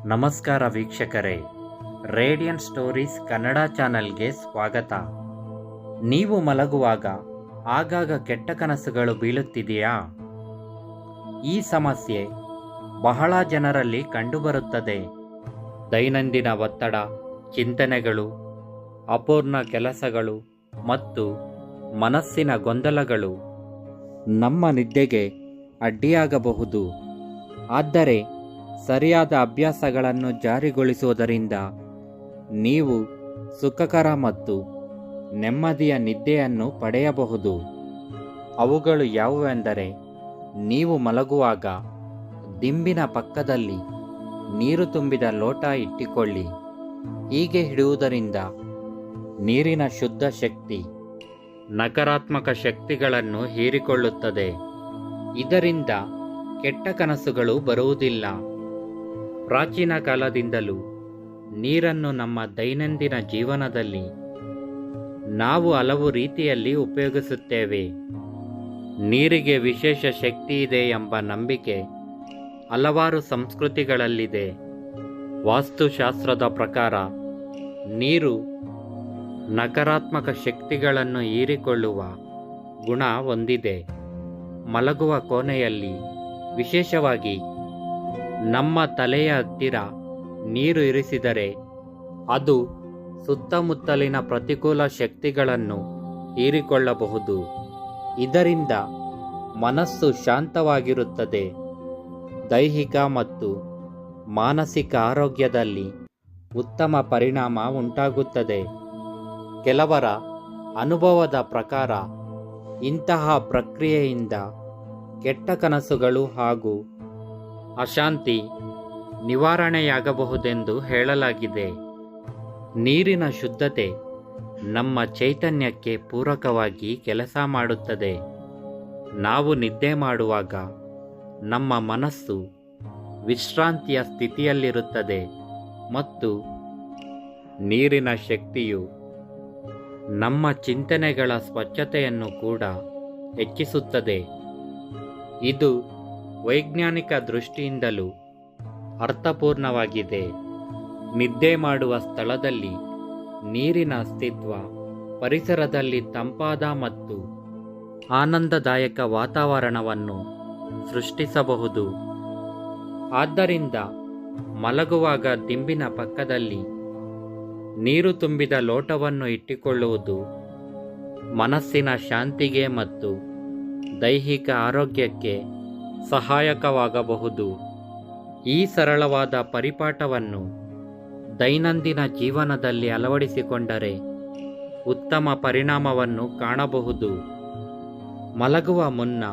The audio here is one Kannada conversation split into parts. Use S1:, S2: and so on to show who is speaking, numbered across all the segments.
S1: ನಮಸ್ಕಾರ ವೀಕ್ಷಕರೇ, ರೇಡಿಯಂಟ್ ಸ್ಟೋರೀಸ್ ಕನ್ನಡ ಚಾನೆಲ್ಗೆ ಸ್ವಾಗತ. ನೀವು ಮಲಗುವಾಗ ಆಗಾಗ ಕೆಟ್ಟ ಕನಸುಗಳು ಬೀಳುತ್ತಿದೆಯಾ? ಈ ಸಮಸ್ಯೆ ಬಹಳ ಜನರಲ್ಲಿ ಕಂಡುಬರುತ್ತದೆ. ದೈನಂದಿನ ಒತ್ತಡ, ಚಿಂತನೆಗಳು, ಅಪೂರ್ಣ ಕೆಲಸಗಳು ಮತ್ತು ಮನಸ್ಸಿನ ಗೊಂದಲಗಳು ನಮ್ಮ ನಿದ್ದೆಗೆ ಅಡ್ಡಿಯಾಗಬಹುದು. ಆದರೆ ಸರಿಯಾದ ಅಭ್ಯಾಸಗಳನ್ನು ಜಾರಿಗೊಳಿಸುವುದರಿಂದ ನೀವು ಸುಖಕರ ಮತ್ತು ನೆಮ್ಮದಿಯ ನಿದ್ದೆಯನ್ನು ಪಡೆಯಬಹುದು. ಅವುಗಳು ಯಾವುವೆಂದರೆ, ನೀವು ಮಲಗುವಾಗ ದಿಂಬಿನ ಪಕ್ಕದಲ್ಲಿ ನೀರು ತುಂಬಿದ ಲೋಟ ಇಟ್ಟುಕೊಳ್ಳಿ. ಹೀಗೆ ಇಡುವುದರಿಂದ ನೀರಿನ ಶುದ್ಧ ಶಕ್ತಿ ನಕಾರಾತ್ಮಕ ಶಕ್ತಿಗಳನ್ನು ಹೀರಿಕೊಳ್ಳುತ್ತದೆ. ಇದರಿಂದ ಕೆಟ್ಟ ಕನಸುಗಳು ಬರುವುದಿಲ್ಲ. ಪ್ರಾಚೀನ ಕಾಲದಿಂದಲೂ ನೀರನ್ನು ನಮ್ಮ ದೈನಂದಿನ ಜೀವನದಲ್ಲಿ ನಾವು ಹಲವು ರೀತಿಯಲ್ಲಿ ಉಪಯೋಗಿಸುತ್ತೇವೆ. ನೀರಿಗೆ ವಿಶೇಷ ಶಕ್ತಿ ಇದೆ ಎಂಬ ನಂಬಿಕೆ ಹಲವಾರು ಸಂಸ್ಕೃತಿಗಳಲ್ಲಿದೆ. ವಾಸ್ತುಶಾಸ್ತ್ರದ ಪ್ರಕಾರ ನೀರು ನಕಾರಾತ್ಮಕ ಶಕ್ತಿಗಳನ್ನು ಹೀರಿಕೊಳ್ಳುವ ಗುಣ ಹೊಂದಿದೆ. ಮಲಗುವ ಕೋಣೆಯಲ್ಲಿ, ವಿಶೇಷವಾಗಿ ನಮ್ಮ ತಲೆಯ ಹತ್ತಿರ ನೀರು ಇರಿಸಿದರೆ ಅದು ಸುತ್ತಮುತ್ತಲಿನ ಪ್ರತಿಕೂಲ ಶಕ್ತಿಗಳನ್ನು ಹೀರಿಕೊಳ್ಳಬಹುದು. ಇದರಿಂದ ಮನಸ್ಸು ಶಾಂತವಾಗಿರುತ್ತದೆ. ದೈಹಿಕ ಮತ್ತು ಮಾನಸಿಕ ಆರೋಗ್ಯದಲ್ಲಿ ಉತ್ತಮ ಪರಿಣಾಮ ಉಂಟಾಗುತ್ತದೆ. ಕೆಲವರ ಅನುಭವದ ಪ್ರಕಾರ ಇಂತಹ ಪ್ರಕ್ರಿಯೆಯಿಂದ ಕೆಟ್ಟ ಕನಸುಗಳು ಹಾಗೂ ಅಶಾಂತಿ ನಿವಾರಣೆಯಾಗಬಹುದೆಂದು ಹೇಳಲಾಗಿದೆ. ನೀರಿನ ಶುದ್ಧತೆ ನಮ್ಮ ಚೈತನ್ಯಕ್ಕೆ ಪೂರಕವಾಗಿ ಕೆಲಸ ಮಾಡುತ್ತದೆ. ನಾವು ನಿದ್ದೆ ಮಾಡುವಾಗ ನಮ್ಮ ಮನಸ್ಸು ವಿಶ್ರಾಂತಿಯ ಸ್ಥಿತಿಯಲ್ಲಿರುತ್ತದೆ ಮತ್ತು ನೀರಿನ ಶಕ್ತಿಯು ನಮ್ಮ ಚಿಂತನೆಗಳ ಸ್ವಚ್ಛತೆಯನ್ನು ಕೂಡ ಹೆಚ್ಚಿಸುತ್ತದೆ. ಇದು ವೈಜ್ಞಾನಿಕ ದೃಷ್ಟಿಯಿಂದಲೂ ಅರ್ಥಪೂರ್ಣವಾಗಿದೆ. ನಿದ್ದೆ ಮಾಡುವ ಸ್ಥಳದಲ್ಲಿ ನೀರಿನ ಅಸ್ತಿತ್ವ ಪರಿಸರದಲ್ಲಿ ತಂಪಾದ ಮತ್ತು ಆನಂದದಾಯಕ ವಾತಾವರಣವನ್ನು ಸೃಷ್ಟಿಸಬಹುದು. ಆದ್ದರಿಂದ ಮಲಗುವಾಗ ದಿಂಬಿನ ಪಕ್ಕದಲ್ಲಿ ನೀರು ತುಂಬಿದ ಲೋಟವನ್ನು ಇಟ್ಟುಕೊಳ್ಳುವುದು ಮನಸ್ಸಿನ ಶಾಂತಿಗೆ ಮತ್ತು ದೈಹಿಕ ಆರೋಗ್ಯಕ್ಕೆ ಸಹಾಯಕವಾಗಬಹುದು. ಈ ಸರಳವಾದ ಪರಿಪಾಠವನ್ನು ದೈನಂದಿನ ಜೀವನದಲ್ಲಿ ಅಳವಡಿಸಿಕೊಂಡರೆ ಉತ್ತಮ ಪರಿಣಾಮವನ್ನು ಕಾಣಬಹುದು. ಮಲಗುವ ಮುನ್ನ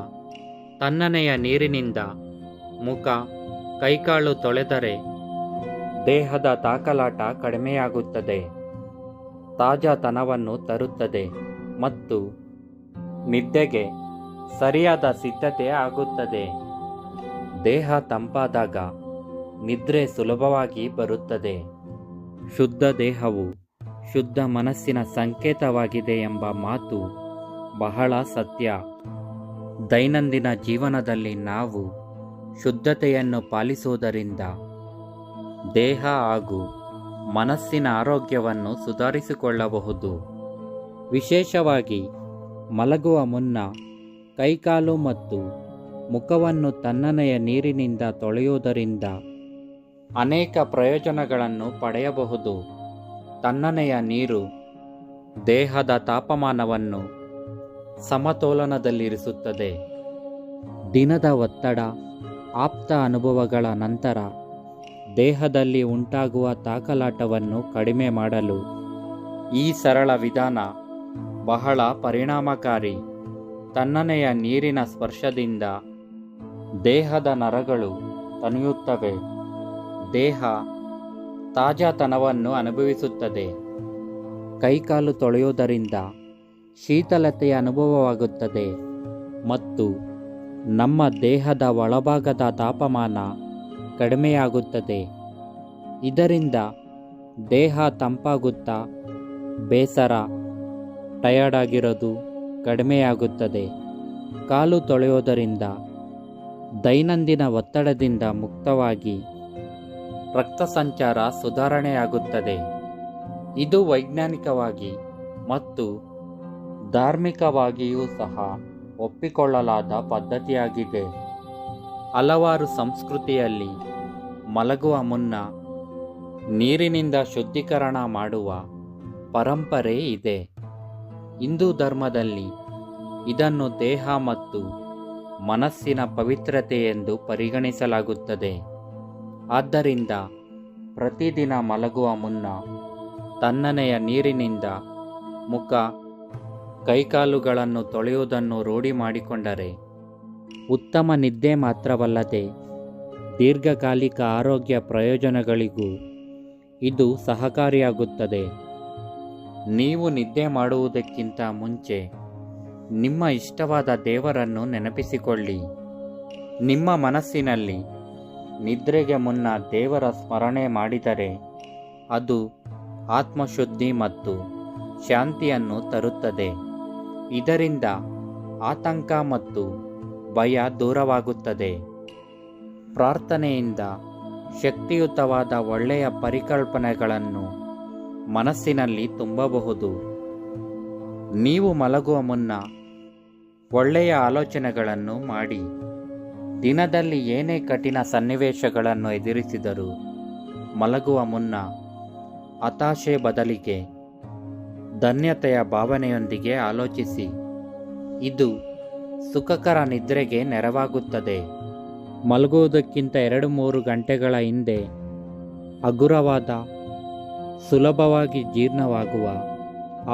S1: ತಣ್ಣನೆಯ ನೀರಿನಿಂದ ಮುಖ, ಕೈಕಾಲು ತೊಳೆದರೆ ದೇಹದ ತಾಕಲಾಟ ಕಡಿಮೆಯಾಗುತ್ತದೆ, ತಾಜಾತನವನ್ನು ತರುತ್ತದೆ ಮತ್ತು ನಿದ್ದೆಗೆ ಸರಿಯಾದ ಸಿದ್ಧತೆ ಆಗುತ್ತದೆ. ದೇಹ ತಂಪಾದಾಗ ನಿದ್ರೆ ಸುಲಭವಾಗಿ ಬರುತ್ತದೆ. ಶುದ್ಧ ದೇಹವು ಶುದ್ಧ ಮನಸ್ಸಿನ ಸಂಕೇತವಾಗಿದೆ ಎಂಬ ಮಾತು ಬಹಳ ಸತ್ಯ. ದೈನಂದಿನ ಜೀವನದಲ್ಲಿ ನಾವು ಶುದ್ಧತೆಯನ್ನು ಪಾಲಿಸುವುದರಿಂದ ದೇಹ ಹಾಗೂ ಮನಸ್ಸಿನ ಆರೋಗ್ಯವನ್ನು ಸುಧಾರಿಸಿಕೊಳ್ಳಬಹುದು. ವಿಶೇಷವಾಗಿ ಮಲಗುವ ಮುನ್ನ ಕೈಕಾಲು ಮತ್ತು ಮುಖವನ್ನು ತಣ್ಣನೆಯ ನೀರಿನಿಂದ ತೊಳೆಯುವುದರಿಂದ ಅನೇಕ ಪ್ರಯೋಜನಗಳನ್ನು ಪಡೆಯಬಹುದು. ತಣ್ಣನೆಯ ನೀರು ದೇಹದ ತಾಪಮಾನವನ್ನು ಸಮತೋಲನದಲ್ಲಿರಿಸುತ್ತದೆ. ದಿನದ ಒತ್ತಡ, ಆಪ್ತ ಅನುಭವಗಳ ನಂತರ ದೇಹದಲ್ಲಿ ಉಂಟಾಗುವ ತಾಕಲಾಟವನ್ನು ಕಡಿಮೆ ಮಾಡಲು ಈ ಸರಳ ವಿಧಾನ ಬಹಳ ಪರಿಣಾಮಕಾರಿ. ತಣ್ಣನೆಯ ನೀರಿನ ಸ್ಪರ್ಶದಿಂದ ದೇಹದ ನರಗಳು ತಣಿಯುತ್ತವೆ, ದೇಹ ತಾಜಾತನವನ್ನು ಅನುಭವಿಸುತ್ತದೆ. ಕೈಕಾಲು ತೊಳೆಯುವುದರಿಂದ ಶೀತಲತೆಯ ಅನುಭವವಾಗುತ್ತದೆ ಮತ್ತು ನಮ್ಮ ದೇಹದ ಒಳಭಾಗದ ತಾಪಮಾನ ಕಡಿಮೆಯಾಗುತ್ತದೆ. ಇದರಿಂದ ದೇಹ ತಂಪಾಗುತ್ತಾ ಬೇಸರ, ಟಯರ್ಡ್ ಆಗಿರೋದು ಕಡಿಮೆಯಾಗುತ್ತದೆ. ಕಾಲು ತೊಳೆಯುವುದರಿಂದ ದೈನಂದಿನ ಒತ್ತಡದಿಂದ ಮುಕ್ತವಾಗಿ ರಕ್ತ ಸಂಚಾರ ಸುಧಾರಣೆಯಾಗುತ್ತದೆ. ಇದು ವೈಜ್ಞಾನಿಕವಾಗಿ ಮತ್ತು ಧಾರ್ಮಿಕವಾಗಿಯೂ ಸಹ ಒಪ್ಪಿಕೊಳ್ಳಲಾದ ಪದ್ಧತಿಯಾಗಿದೆ. ಹಲವಾರು ಸಂಸ್ಕೃತಿಯಲ್ಲಿ ಮಲಗುವ ಮುನ್ನ ನೀರಿನಿಂದ ಶುದ್ಧೀಕರಣ ಮಾಡುವ ಪರಂಪರೆ ಇದೆ. ಹಿಂದೂ ಧರ್ಮದಲ್ಲಿ ಇದನ್ನು ದೇಹ ಮತ್ತು ಮನಸ್ಸಿನ ಪವಿತ್ರತೆ ಎಂದು ಪರಿಗಣಿಸಲಾಗುತ್ತದೆ. ಆದ್ದರಿಂದ ಪ್ರತಿದಿನ ಮಲಗುವ ಮುನ್ನ ತಣ್ಣನೆಯ ನೀರಿನಿಂದ ಮುಖ, ಕೈಕಾಲುಗಳನ್ನು ತೊಳೆಯುವುದನ್ನು ರೂಢಿ ಮಾಡಿಕೊಂಡರೆ ಉತ್ತಮ ನಿದ್ದೆ ಮಾತ್ರವಲ್ಲದೆ ದೀರ್ಘಕಾಲಿಕ ಆರೋಗ್ಯ ಪ್ರಯೋಜನಗಳಿಗೂ ಇದು ಸಹಕಾರಿಯಾಗುತ್ತದೆ. ನೀವು ನಿದ್ದೆ ಮಾಡುವುದಕ್ಕಿಂತ ಮುಂಚೆ ನಿಮ್ಮ ಇಷ್ಟವಾದ ದೇವರನ್ನು ನೆನಪಿಸಿಕೊಳ್ಳಿ. ನಿಮ್ಮ ಮನಸ್ಸಿನಲ್ಲಿ ನಿದ್ರೆಗೆ ಮುನ್ನ ದೇವರ ಸ್ಮರಣೆ ಮಾಡಿದರೆ ಅದು ಆತ್ಮಶುದ್ಧಿ ಮತ್ತು ಶಾಂತಿಯನ್ನು ತರುತ್ತದೆ. ಇದರಿಂದ ಆತಂಕ ಮತ್ತು ಭಯ ದೂರವಾಗುತ್ತದೆ. ಪ್ರಾರ್ಥನೆಯಿಂದ ಶಕ್ತಿಯುತವಾದ ಒಳ್ಳೆಯ ಪರಿಕಲ್ಪನೆಗಳನ್ನು ಮನಸ್ಸಿನಲ್ಲಿ ತುಂಬಬಹುದು. ನೀವು ಮಲಗುವ ಮುನ್ನ ಒಳ್ಳೆಯ ಆಲೋಚನೆಗಳನ್ನು ಮಾಡಿ. ದಿನದಲ್ಲಿ ಏನೇ ಕಠಿಣ ಸನ್ನಿವೇಶಗಳನ್ನು ಎದುರಿಸಿದರೂ ಮಲಗುವ ಮುನ್ನ ಹತಾಶೆ ಬದಲಿಗೆ ಧನ್ಯತೆಯ ಭಾವನೆಯೊಂದಿಗೆ ಆಲೋಚಿಸಿ. ಇದು ಸುಖಕರ ನಿದ್ರೆಗೆ ನೆರವಾಗುತ್ತದೆ. ಮಲಗುವುದಕ್ಕಿಂತ 2-3 ಗಂಟೆಗಳ ಹಿಂದೆ ಹಗುರವಾದ, ಸುಲಭವಾಗಿ ಜೀರ್ಣವಾಗುವ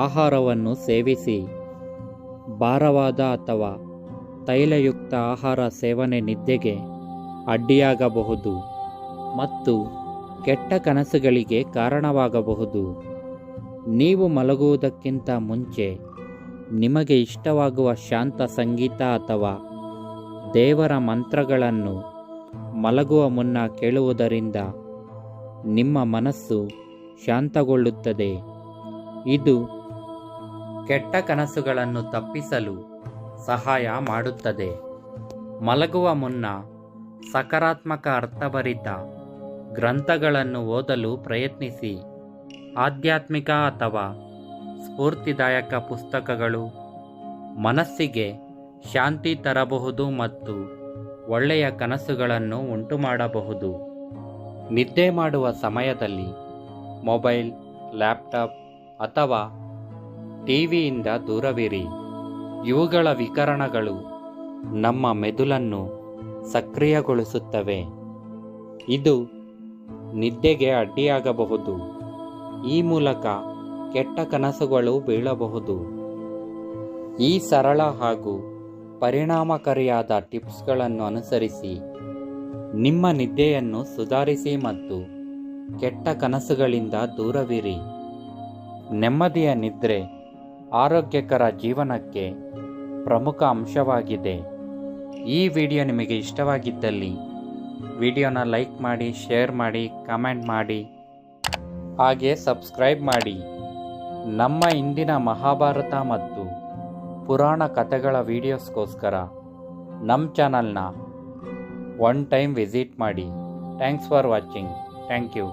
S1: ಆಹಾರವನ್ನು ಸೇವಿಸಿ. ಭಾರವಾದ ಅಥವಾ ತೈಲಯುಕ್ತ ಆಹಾರ ಸೇವನೆ ನಿದ್ದೆಗೆ ಅಡ್ಡಿಯಾಗಬಹುದು ಮತ್ತು ಕೆಟ್ಟ ಕನಸುಗಳಿಗೆ ಕಾರಣವಾಗಬಹುದು. ನೀವು ಮಲಗುವುದಕ್ಕಿಂತ ಮುಂಚೆ ನಿಮಗೆ ಇಷ್ಟವಾಗುವ ಶಾಂತ ಸಂಗೀತ ಅಥವಾ ದೇವರ ಮಂತ್ರಗಳನ್ನು ಮಲಗುವ ಮುನ್ನ ಕೇಳುವುದರಿಂದ ನಿಮ್ಮ ಮನಸ್ಸು ಶಾಂತಗೊಳ್ಳುತ್ತದೆ. ಇದು ಕೆಟ್ಟ ಕನಸುಗಳನ್ನು ತಪ್ಪಿಸಲು ಸಹಾಯ ಮಾಡುತ್ತದೆ. ಮಲಗುವ ಮುನ್ನ ಸಕಾರಾತ್ಮಕ ಅರ್ಥಭರಿತ ಗ್ರಂಥಗಳನ್ನು ಓದಲು ಪ್ರಯತ್ನಿಸಿ. ಆಧ್ಯಾತ್ಮಿಕ ಅಥವಾ ಸ್ಫೂರ್ತಿದಾಯಕ ಪುಸ್ತಕಗಳು ಮನಸ್ಸಿಗೆ ಶಾಂತಿ ತರಬಹುದು ಮತ್ತು ಒಳ್ಳೆಯ ಕನಸುಗಳನ್ನು ಉಂಟುಮಾಡಬಹುದು. ನಿದ್ದೆ ಮಾಡುವ ಸಮಯದಲ್ಲಿ ಮೊಬೈಲ್, ಲ್ಯಾಪ್ಟಾಪ್ ಅಥವಾ ಟಿವಿಯಿಂದ ದೂರವಿರಿ. ಇವುಗಳ ವಿಕಿರಣಗಳು ನಮ್ಮ ಮೆದುಳನ್ನು ಸಕ್ರಿಯಗೊಳಿಸುತ್ತವೆ. ಇದು ನಿದ್ದೆಗೆ ಅಡ್ಡಿಯಾಗಬಹುದು. ಈ ಮೂಲಕ ಕೆಟ್ಟ ಕನಸುಗಳು ಬೀಳಬಹುದು. ಈ ಸರಳ ಹಾಗೂ ಪರಿಣಾಮಕಾರಿಯಾದ ಟಿಪ್ಸ್ಗಳನ್ನು ಅನುಸರಿಸಿ ನಿಮ್ಮ ನಿದ್ದೆಯನ್ನು ಸುಧಾರಿಸಿ ಮತ್ತು ಕೆಟ್ಟ ಕನಸುಗಳಿಂದ ದೂರವಿರಿ. ನೆಮ್ಮದಿಯ ನಿದ್ರೆ ಆರೋಗ್ಯಕರ ಜೀವನಕ್ಕೆ ಪ್ರಮುಖ ಅಂಶವಾಗಿದೆ. ಈ ವಿಡಿಯೋ ನಿಮಗೆ ಇಷ್ಟವಾಗಿದ್ದಲ್ಲಿ ವಿಡಿಯೋನ ಲೈಕ್ ಮಾಡಿ, ಶೇರ್ ಮಾಡಿ, ಕಮೆಂಟ್ ಮಾಡಿ, ಹಾಗೆ ಸಬ್ಸ್ಕ್ರೈಬ್ ಮಾಡಿ. ನಮ್ಮ ಇಂದಿನ ಮಹಾಭಾರತ ಮತ್ತು ಪುರಾಣ ಕಥೆಗಳ ವಿಡಿಯೋಸ್ಗೋಸ್ಕರ ನಮ್ಮ ಚಾನಲ್ನ ಒನ್ ಟೈಮ್ ವಿಸಿಟ್ ಮಾಡಿ. Thanks for watching. Thank you.